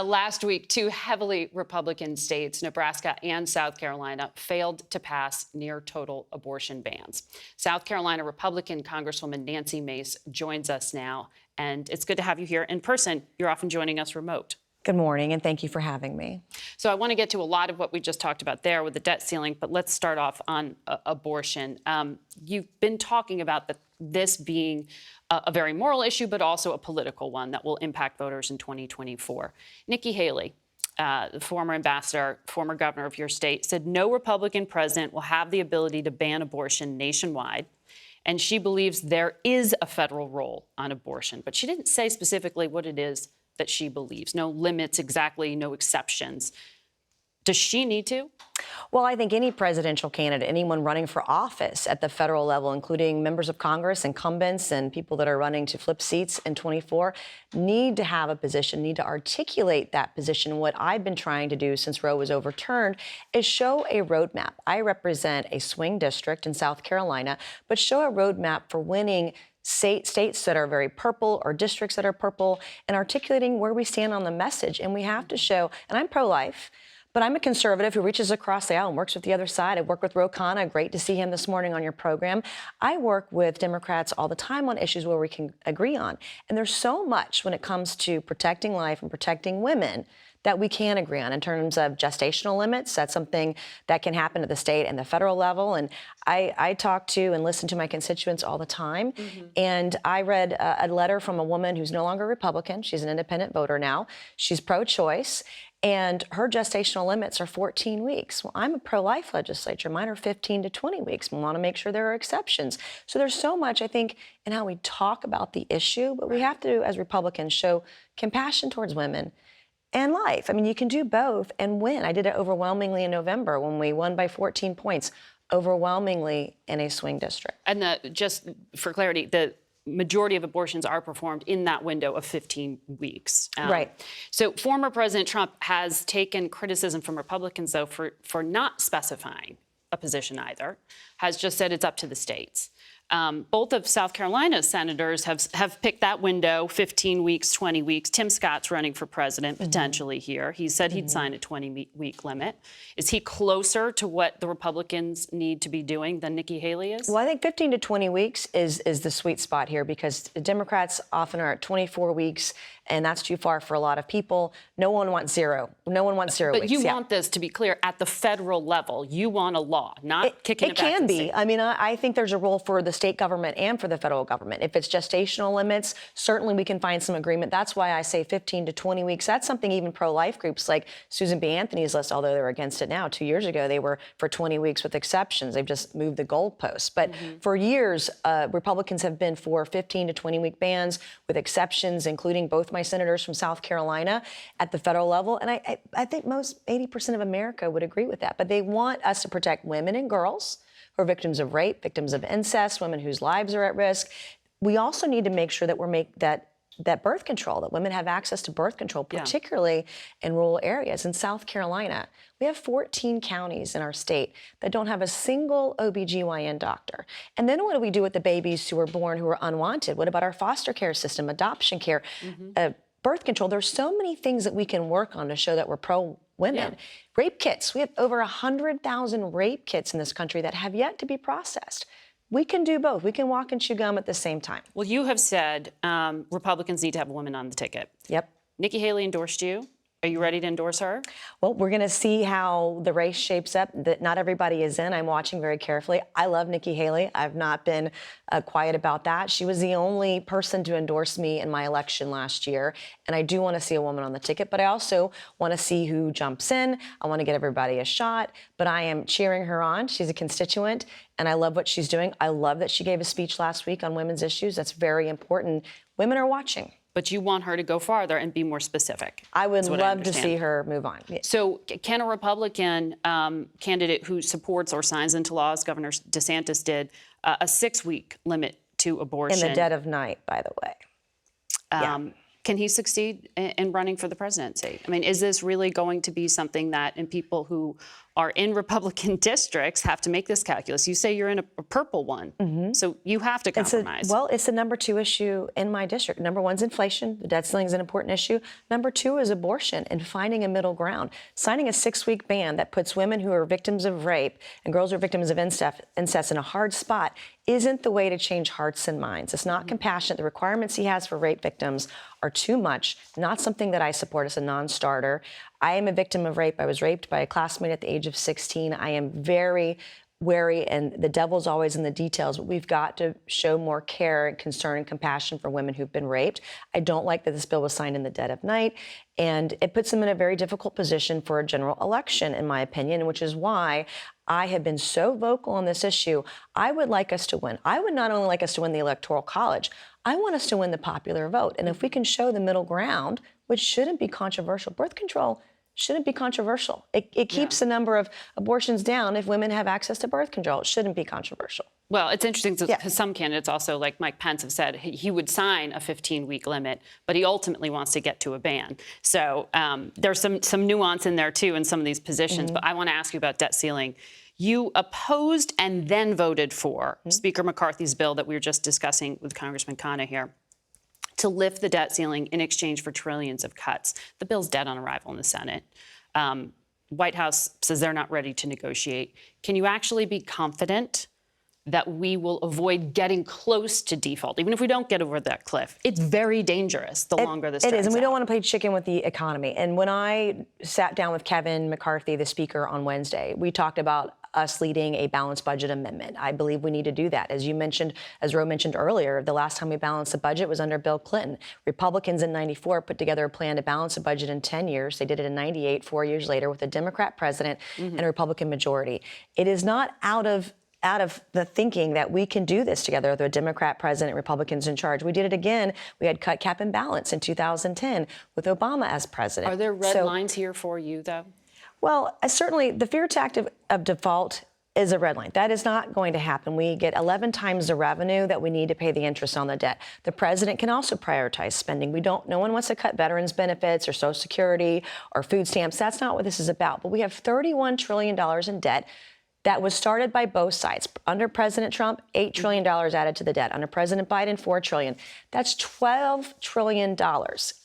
Last week, two heavily Republican states, Nebraska and South Carolina, failed to pass near-total abortion bans. South Carolina Republican Congresswoman Nancy Mace joins us now, and it's good to have you here in person. You're often joining us remote. Good morning, and thank you for having me. So I want to get to a lot of what we just talked about there with the debt ceiling, but let's start off on abortion. You've been talking about this being a very moral issue, but also a political one that will impact voters in 2024. Nikki Haley, the former ambassador, former governor of your state, said no Republican president will have the ability to ban abortion nationwide. And she believes there is a federal role on abortion, but she didn't say specifically what it is that she believes. No limits exactly, no exceptions. Does she need to? Well, I think any presidential candidate, anyone running for office at the federal level, including members of Congress, incumbents, and people that are running to flip seats in 24, need to have a position, need to articulate that position. What I've been trying to do since Roe was overturned is show a roadmap. I represent a swing district in South Carolina, but show a roadmap for winning states that are very purple or districts that are purple, and articulating where we stand on the message. And we have to show, and I'm pro-life, but I'm a conservative who reaches across the aisle and works with the other side. I work with Ro Khanna. Great to see him this morning on your program. I work with Democrats all the time on issues where we can agree on. And there's so much when it comes to protecting life and protecting women that we can agree on in terms of gestational limits. That's something that can happen at the state and the federal level. And I talk to and listen to my constituents all the time. And I read a letter from a woman who's no longer Republican. She's an independent voter now. She's pro-choice. And her gestational limits are 14 weeks. Well, I'm a pro-life legislature. Mine are 15 to 20 weeks. We want to make sure there are exceptions. So there's so much, I think, in how we talk about the issue. But we have to, as Republicans, show compassion towards women and life. I mean, you can do both and win. I did it overwhelmingly in November when we won by 14 points, overwhelmingly in a swing district. And just for clarity, the majority of abortions are performed in that window of 15 weeks. Right. So former President Trump has taken criticism from Republicans, though, for not specifying a position either, has just said it's up to the states. Both of South Carolina's senators have picked that window, 15 weeks, 20 weeks. Tim Scott's running for president potentially here. He said he'd sign a 20-week limit. Is he closer to what the Republicans need to be doing than Nikki Haley is? Well, I think 15 to 20 weeks is the sweet spot here, because the Democrats often are at 24 weeks, and that's too far for a lot of people. No one wants zero. No one wants 0 weeks. But you want this to be clear at the federal level. You want a law, not kicking it back. It can be. State. I mean, I think there's a role for the state government and for the federal government. If it's gestational limits, certainly we can find some agreement. That's why I say 15 to 20 weeks. That's something even pro-life groups like Susan B. Anthony's list, although they're against it now. 2 years ago, they were for 20 weeks with exceptions. They've just moved the goalposts. But for years, Republicans have been for 15 to 20-week bans with exceptions, including both my senators from South Carolina at the federal level. And I think most 80% of America would agree with that. But they want us to protect women and girls who are victims of rape, victims of incest, women whose lives are at risk. We also need to make sure that that birth control, that women have access to birth control, particularly in rural areas. In South Carolina, we have 14 counties in our state that don't have a single OBGYN doctor. And then what do we do with the babies who are born who are unwanted? What about our foster care system, adoption care, birth control? There's so many things that we can work on to show that we're pro-women. Rape kits. We have over 100,000 rape kits in this country that have yet to be processed. We can do both. We can walk and chew gum at the same time. Well, you have said Republicans need to have a woman on the ticket. Yep. Nikki Haley endorsed you. Are you ready to endorse her? Well, we're going to see how the race shapes up. That not everybody is in. I'm watching very carefully. I love Nikki Haley. I've not been quiet about that. She was the only person to endorse me in my election last year. And I do want to see a woman on the ticket, but I also want to see who jumps in. I want to get everybody a shot, but I am cheering her on. She's a constituent, and I love what she's doing. I love that she gave a speech last week on women's issues. That's very important. Women are watching. But you want her to go farther and be more specific. I would love to see her move on. So can a Republican candidate who supports or signs into law, as Governor DeSantis did, a 6-week limit to abortion? In the dead of night, by the way. Can he succeed in running for the presidency? I mean, is this really going to be something that, and people who are in Republican districts have to make this calculus? You say you're in a purple one, so you have to compromise. It's the number 2 issue in my district. Number 1 is inflation. The debt ceiling is an important issue. Number 2 is abortion and finding a middle ground. Signing a 6-week ban that puts women who are victims of rape and girls who are victims of incest in a hard spot isn't the way to change hearts and minds. It's not compassionate. The requirements he has for rape victims are too much, not something that I support as a non-starter. I am a victim of rape. I was raped by a classmate at the age of 16. I am very wary, and the devil's always in the details, but we've got to show more care and concern and compassion for women who've been raped. I don't like that this bill was signed in the dead of night, and it puts them in a very difficult position for a general election, in my opinion, which is why I have been so vocal on this issue. I would like us to win. I would not only like us to win the Electoral College, I want us to win the popular vote. And if we can show the middle ground, which shouldn't be controversial, birth control shouldn't be controversial. It keeps the number of abortions down if women have access to birth control. It shouldn't be controversial. Well, it's interesting because some candidates also, like Mike Pence, have said he would sign a 15-week limit, but he ultimately wants to get to a ban. So there's some nuance in there, too, in some of these positions. But I want to ask you about debt ceiling. You opposed and then voted for Speaker McCarthy's bill that we were just discussing with Congressman Khanna here, to lift the debt ceiling in exchange for trillions of cuts. The bill's dead on arrival in the Senate. White House says they're not ready to negotiate. Can you actually be confident that we will avoid getting close to default, even if we don't get over that cliff? It's very dangerous the longer this drags It is, and we out. don't want to play chicken with the economy. And when I sat down with Kevin McCarthy, the Speaker, on Wednesday, we talked about us leading a balanced budget amendment. I believe we need to do that. As you mentioned, as Ro mentioned earlier, the last time we balanced the budget was under Bill Clinton. Republicans in '94 put together a plan to balance the budget in 10 years. They did it in '98, 4 years later, with a Democrat president and a Republican majority. It is not out of the thinking that we can do this together with a Democrat president, Republicans in charge. We did it again. We had cut, cap, and balance in 2010 with Obama as president. Are there red lines here for you, though? Well, certainly the fear tactic of default is a red line. That is not going to happen. We get 11 times the revenue that we need to pay the interest on the debt. The president can also prioritize spending. No one wants to cut veterans benefits or Social Security or food stamps. That's not what this is about. But we have $31 trillion in debt that was started by both sides. Under President Trump, $8 trillion added to the debt. Under President Biden, $4 trillion. That's $12 trillion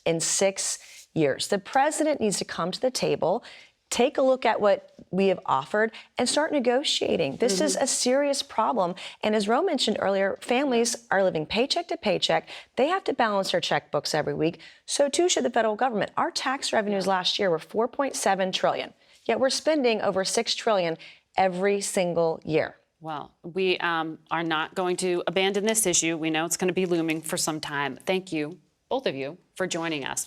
in 6 years. The president needs to come to the table, take a look at what we have offered, and start negotiating. This is a serious problem. And as Ro mentioned earlier, families are living paycheck to paycheck. They have to balance their checkbooks every week. So too should the federal government. Our tax revenues last year were $4.7 trillion. Yet we're spending over $6 trillion every single year. Well, we are not going to abandon this issue. We know it's going to be looming for some time. Thank you, both of you, for joining us.